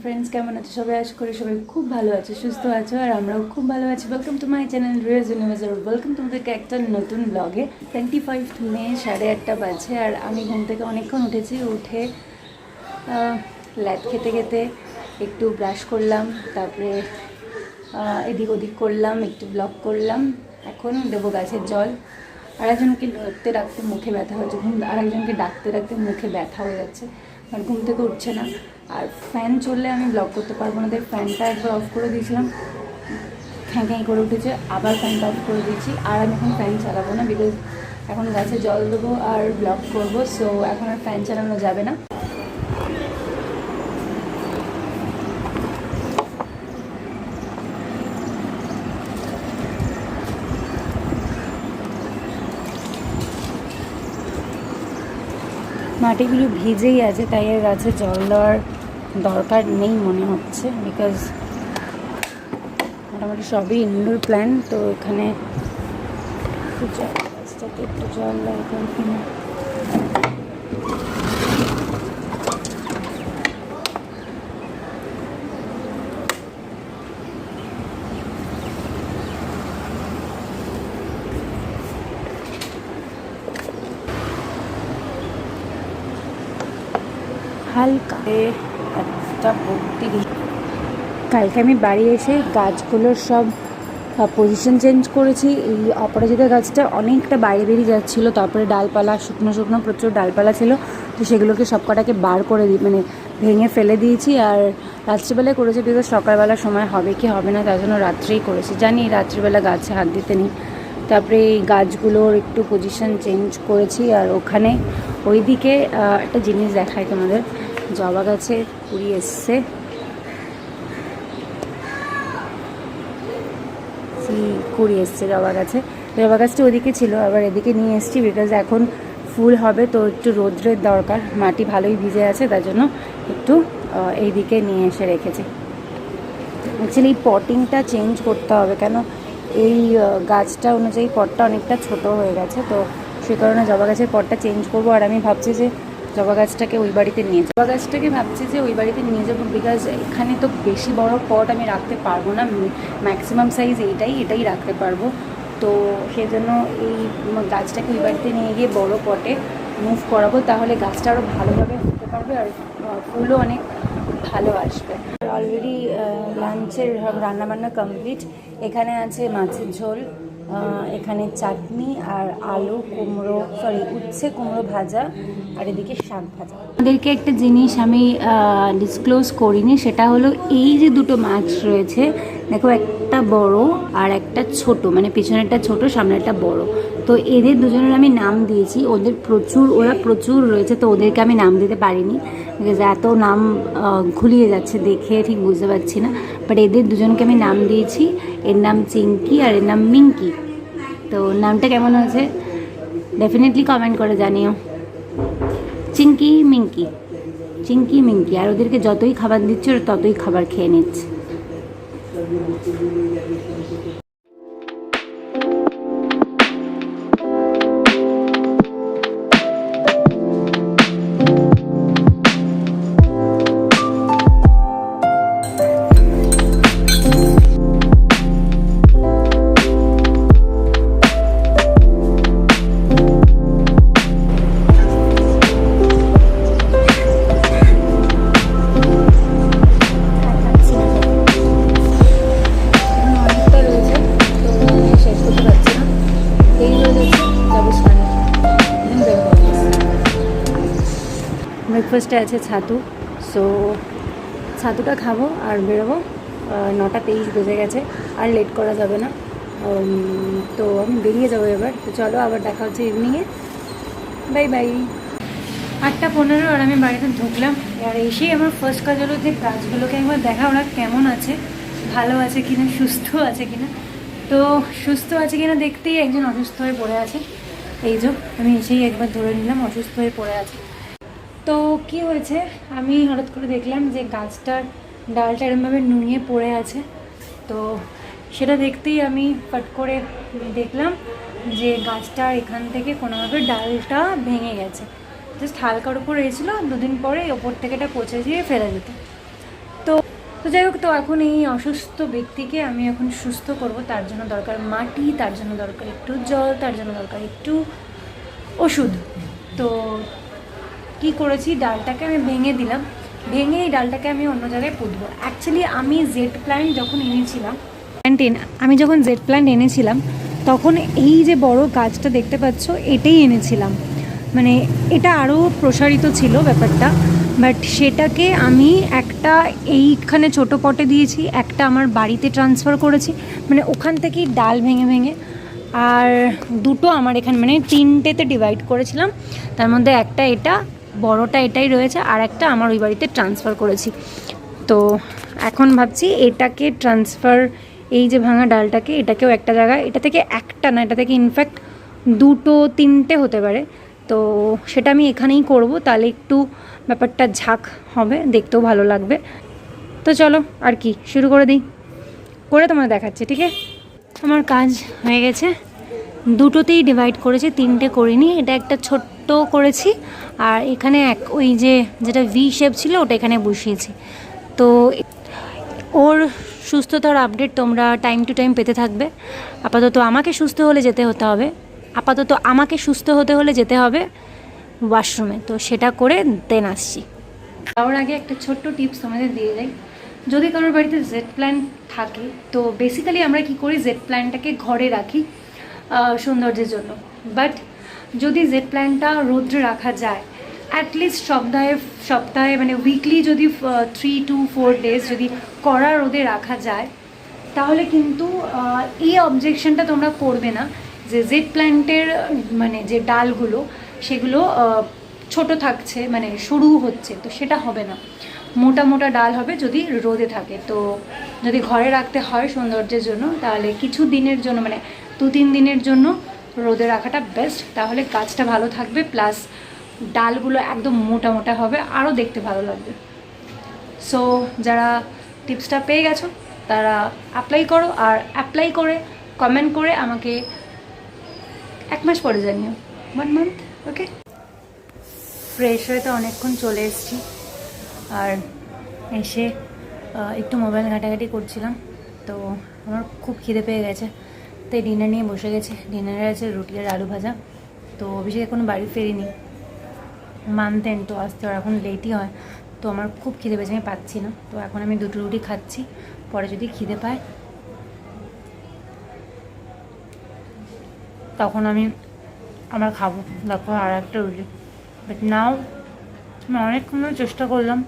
Friends केमन आछो सबाई आशा करी सबाई खूब भालो आछो सुस्थ आछो और आमराओ खूब भालो आछि। Welcome to my channel Riya's universe और वेलकम तुम्हादेरके एकटा नतून ब्लगे। 25 मे 8:30 बाजे और आमी घुम थेके अनेकक्षण उठेछि। उठे लैट खेते खेते एकटू ब्राश करलाम, तारपरे एदिक ओदिक करलाम, एकटू ब्लग करलाम। एखन देबो गाছের जल। আরেকজনকে ধরতে রাখতে মুখে ব্যথা হচ্ছে, আরেকজনকে ডাকতে ডাকতে মুখে ব্যথা হয়ে যাচ্ছে, আর ঘুম থেকে উঠছে না। আর ফ্যান চললে আমি ব্লগ করতে পারবো না, তাই ফ্যানটা একবার অফ করে দিয়েছিলাম, খ্যাঁ খ্যাঁ করে উঠেছে, আবার ফ্যানটা অফ করে দিয়েছি। আর আমি এখন ফ্যান চালাবো না, বিকজ এখন গাছে জল দেবো আর ব্লগ করবো, সো এখন আর ফ্যান চালানো যাবে না। মাটিগুলো ভিজেই আছে, তাই আর গাছে জল দেওয়ার দরকার নেই মনে হচ্ছে, বিকজ মোটামুটি সবই ইনডোর প্ল্যান্ট। তো এখানে গাছটাকে একটু জল দরকার কিনা। হালকা একটা ভর্তি। কালকে আমি বাড়ি এসে গাছগুলোর সব পজিশন চেঞ্জ করেছি। এই অপরাজিতা গাছটা অনেকটা বাইরে বেরিয়ে যাচ্ছিলো, তারপরে ডালপালা শুকনো শুকনো প্রচুর ডালপালা ছিল, তো সেগুলোকে সব কটাকে বার করে দিই, মানে ভেঙে ফেলে দিয়েছি। আর রাত্রিবেলায় করেছি, বিকজ সকালবেলার সময় হবে কি হবে না তার জন্য রাত্রেই করেছি। জানি রাত্রিবেলা গাছে হাত দিতে নেই। তারপরে এই গাছগুলোর একটু পজিশন চেঞ্জ করেছি। আর ওখানে ওইদিকে একটা জিনিস দেখায় তোমাদের, জবা গাছে কুড়ি এসছে, কুড়ি এসছে জবা গাছে। জবা গাছটা ওদিকে ছিল, আবার এদিকে নিয়ে এসেছি, বিকজ এখন ফুল হবে, তো একটু রোদ্রের দরকার। মাটি ভালোই ভিজে আছে, তার জন্য একটু এইদিকে নিয়ে এসে রেখেছি। অ্যাকচুয়ালি এই পটিংটা চেঞ্জ করতে হবে, কেন এই গাছটা অনুযায়ী পটটা অনেকটা ছোট হয়ে গেছে, তো সে কারণে জবা গাছের পটটা চেঞ্জ করবো। আর আমি ভাবছি যে জবা গাছটাকে ওই বাড়িতে নিয়ে যাবো, জবা গাছটাকে ভাবছি যে ওই বাড়িতে নিয়ে যাবো, বিকজ এখানে তো বেশি বড় পট আমি রাখতে পারবো না, ম্যাক্সিমাম সাইজ এটাই রাখতে পারবো। তো সেই জন্য এই গাছটাকে ওই বাড়িতে নিয়ে গিয়ে বড় পটে মুভ করাবো, তাহলে গাছটা আরও ভালোভাবে হতে পারবে আর ফুলও অনেক ভালো আসবে। অলরেডি লাঞ্চের রান্নাবান্না কমপ্লিট। এখানে আছে মাছের ঝোল, এখানে চাটনি আর আলু কুমড়ো উচ্ছে কুমড়ো ভাজা, আর এদিকে শাক ভাজা। ওদেরকে একটা জিনিস আমি ডিসক্লোজ করিনি, সেটা হলো এই যে দুটো মাছ রয়েছে, দেখো একটা বড় আর একটা ছোট, মানে পিছনেরটা ছোট সামনেরটা বড়। তো এদের দুজনের আমি নাম দিয়েছি, ওরা প্রচুর রয়েছে, তো ওদেরকে আমি নাম দিতে পারিনি, বিকজ এত নাম ঘুলিয়ে যাচ্ছে দেখে ঠিক বুঝতে পারছি না। বাট এদের দুজনকে আমি নাম দিয়েছি, এর নাম চিঙ্কি আর এর নাম মিঙ্কি। তো নামটা কেমন হয়েছে ডেফিনেটলি কমেন্ট করে জানিও। চিঙ্কি মিঙ্কি। আর ওদেরকে যতই খাবার দিচ্ছে ওরা ততই খাবার খেয়ে নিচ্ছে। ব্রেকফাস্টে আছে ছাতু, সো ছাতুটা খাবো আর বেরোবো। 9:23 বেজে গেছে, আর লেট করা যাবে না। তো আমি বেরিয়ে যাবো এবার। তো চলো আবার দেখা হচ্ছে ইভিনিংয়ে, বাই বাই। 8:15 আর আমি বাড়িতে ঢুকলাম। আর এসেই আমার ফার্স্ট কাজ হলো যে গাছগুলোকে একবার দেখা ওরা কেমন আছে, ভালো আছে কিনা, সুস্থ আছে কিনা। তো সুস্থ আছে কিনা দেখতেই একজন অসুস্থ হয়ে পড়ে আছে। এই যে আমি এসেই একবার ধরে নিলাম অসুস্থ হয়ে পড়ে আছে। তো কি হয়েছে, আমি হঠাৎ করে দেখলাম যে গাছটার ডালটা এরমভাবে নুয়ে পড়ে আছে। তো সেটা দেখতেই আমি ফট করে দেখলাম যে গাছটার এখান থেকে কোনোভাবে ডালটা ভেঙে গেছে। জাস্ট হালকার উপর রয়েছিল, দুদিন পরে ওপর থেকে এটা পচে দিয়ে ফেলে দিত। তো তো যাই হোক, তো এখন এই অসুস্থ ব্যক্তিকে আমি এখন সুস্থ করব, তার জন্য দরকার মাটি, তার জন্য দরকার একটু জল, তার জন্য দরকার একটু ওষুধ। তো কি করেছি, ডালটাকে আমি ভেঙে দিলাম, ভেঙে এই ডালটাকে আমি অন্য জায়গায় পুঁতবো। অ্যাকচুয়ালি আমি জেড প্ল্যান্ট যখন এনেছিলাম, জেড প্ল্যান্ট এনেছিলাম তখন এই যে বড় গাছটা দেখতে পাচ্ছ এটাই এনেছিলাম, মানে এটা আরও প্রসারিত ছিল ব্যাপারটা, বাট সেটাকে আমি একটা এইখানে ছোটো পটে দিয়েছি, একটা আমার বাড়িতে ট্রান্সফার করেছি, মানে ওখান থেকেই ডাল ভেঙে ভেঙে, আর দুটো আমার এখানে মানে 3টেতে ডিভাইড করেছিলাম, তার মধ্যে একটা এটা বড়টা এটাই রয়েছে, আর একটা আমার ওই বাড়িতে ট্রান্সফার করেছি। তো এখন ভাবছি এটাকে ট্রান্সফার, এই যে ভাঙা ডালটাকে, এটাকেও একটা জায়গায়, এটা থেকে একটা না, এটা থেকে ইনফ্যাক্ট 2-3টে হতে পারে, তো সেটা আমি এখানেই করব, তাহলে একটু ব্যাপারটা ঝাঁক হবে, দেখতেও ভালো লাগবে। তো চলো আর কি, শুরু করে দিই, করে তোমার দেখাচ্ছি, ঠিক আছে? আমার কাজ হয়ে গেছে, দুটোতেই ডিভাইড করেছি, 3টে করিনি, এটা একটা ছোট্ট করেছি, আর এখানে ওই যেটা ভি শেপ ছিল ওটা এখানে বসিয়েছি। তো ওর সুস্থতার আপডেট তোমরা টাইম টু টাইম পেতে থাকবে। আপাতত আমাকে সুস্থ হতে হলে যেতে হবে ওয়াশরুমে, তো সেটা করে দেন আসছি। যাওয়ার আগে একটা ছোট্ট টিপস তোমাদের দিয়ে যাই, যদি কারোর বাড়িতে জেড প্ল্যান্ট থাকে, তো বেসিক্যালি আমরা কি করি, জেড প্ল্যান্টটাকে ঘরে রাখি সৌন্দর্যের জন্য, বাট যদি জেড প্ল্যান্টটা রৌদ্রে রাখা যায়, অ্যাটলিস্ট সপ্তাহে মানে উইকলি যদি 3 to 4 ডেজ যদি কড়া রোদে রাখা যায়, তাহলে কিন্তু এই অবজেকশনটা তোমরা করবে না যে জেড প্ল্যান্টের মানে যে ডালগুলো সেগুলো ছোট থাকছে, মানে সরু হচ্ছে, তো সেটা হবে না, মোটা মোটা ডাল হবে যদি রোদে থাকে। তো যদি ঘরে রাখতে হয় সৌন্দর্যের জন্য, তাহলে কিছু দিনের জন্য মানে 2-3 দিনের জন্য রোদে রাখাটা বেস্ট, তাহলে গাছটা ভালো থাকবে, প্লাস ডালগুলো একদম মোটা মোটা হবে, আরও দেখতে ভালো লাগবে। সো যারা টিপসটা পেয়ে গেছো তারা অ্যাপ্লাই করো, আর অ্যাপ্লাই করে কমেন্ট করে আমাকে 1 মাস পরে জানিও, 1 মান্থ, ওকে? ফ্রেশ হয়ে তো অনেকক্ষণ চলে এসেছি, আর এসে একটু মোবাইল ঘাটাঘাটি করছিলাম, তো আমার খুব খিদে পেয়ে গেছে, তাই ডিনার নিয়ে বসে গেছে। ডিনারে আছে রুটি আর আলু ভাজা। তো অভিষেক এখনো বাড়ি ফেরিনি, মানতেন তো আসতে, আর এখন লেটই হয়, তো আমার খুব খিদে পেয়েছে, আমি পাচ্ছি না, তো এখন আমি 2টো রুটি খাচ্ছি, পরে যদি খিদে পায় তখন আমি খাবো, দেখো আর একটা রুটি। বাট নাও আমি অনেকক্ষণ চেষ্টা করলাম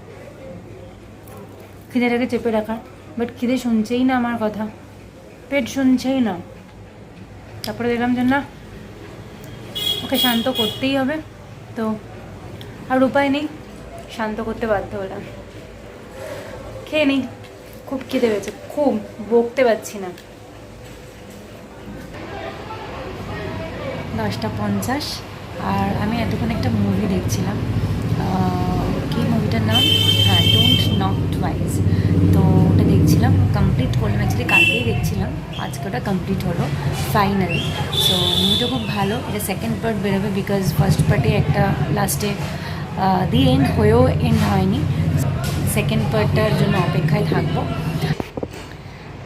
খিদেটাকে চেপে রাখার, বাট খিদে শুনছেই না আমার কথা, পেট শুনছেই না। তারপরে দেখলাম যে না, ওকে শান্ত করতেই হবে, তো আর উপায় নেই, শান্ত করতে বাধ্য হলাম। খেয়ে নিই, খুব খিদে পেয়েছে, খুব বকতে পারছি না। 10:50, আর আমি এতক্ষণ একটা মুভি দেখছিলাম, কি মুভিটার নাম, হ্যাঁ, ডোন্ট নক টুয়াইস। তো ওটা দেখছিলাম, কমপ্লিট করলাম, অ্যাকচুয়ালি কালকেই দেখছিলাম, আজকে ওটা কমপ্লিট হলো ফাইনালি। সো মুভিটা খুব ভালো, এটা সেকেন্ড পার্ট বেরোবে, বিকজ ফার্স্ট পার্টে একটা লাস্টে দি এন্ড হয়েও এন্ড হয়নি, সেকেন্ড পার্টটার জন্য অপেক্ষায় থাকবো।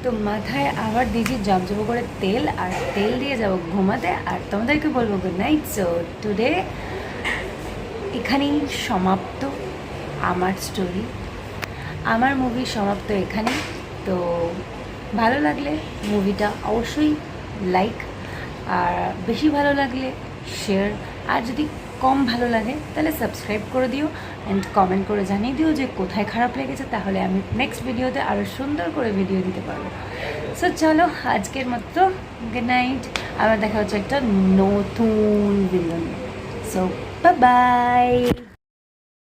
তো মাথায় আবার দিয়েছি জবজব করে তেল, আর তেল দিয়ে যাবো ঘুমাতে, আর তোমাদেরকে বলবো গুড নাইট। সো টুডে এখানেই সমাপ্ত আমার স্টোরি, আমার মুভি সমাপ্ত এখানেই। তো ভালো লাগলে মুভিটা অবশ্যই লাইক, আর বেশি ভালো লাগলে শেয়ার, আর যদি কম ভালো লাগে তাহলে সাবস্ক্রাইব করে দিও, অ্যান্ড কমেন্ট করে জানিয়ে দিও যে কোথায় খারাপ লেগেছে, তাহলে আমি নেক্সট ভিডিওতে আরও সুন্দর করে ভিডিও দিতে পারবো। সো চলো আজকের মতো গুড নাইট, আবার দেখা হচ্ছে একটা নতুন ভিডিও নিয়ে। So bye bye.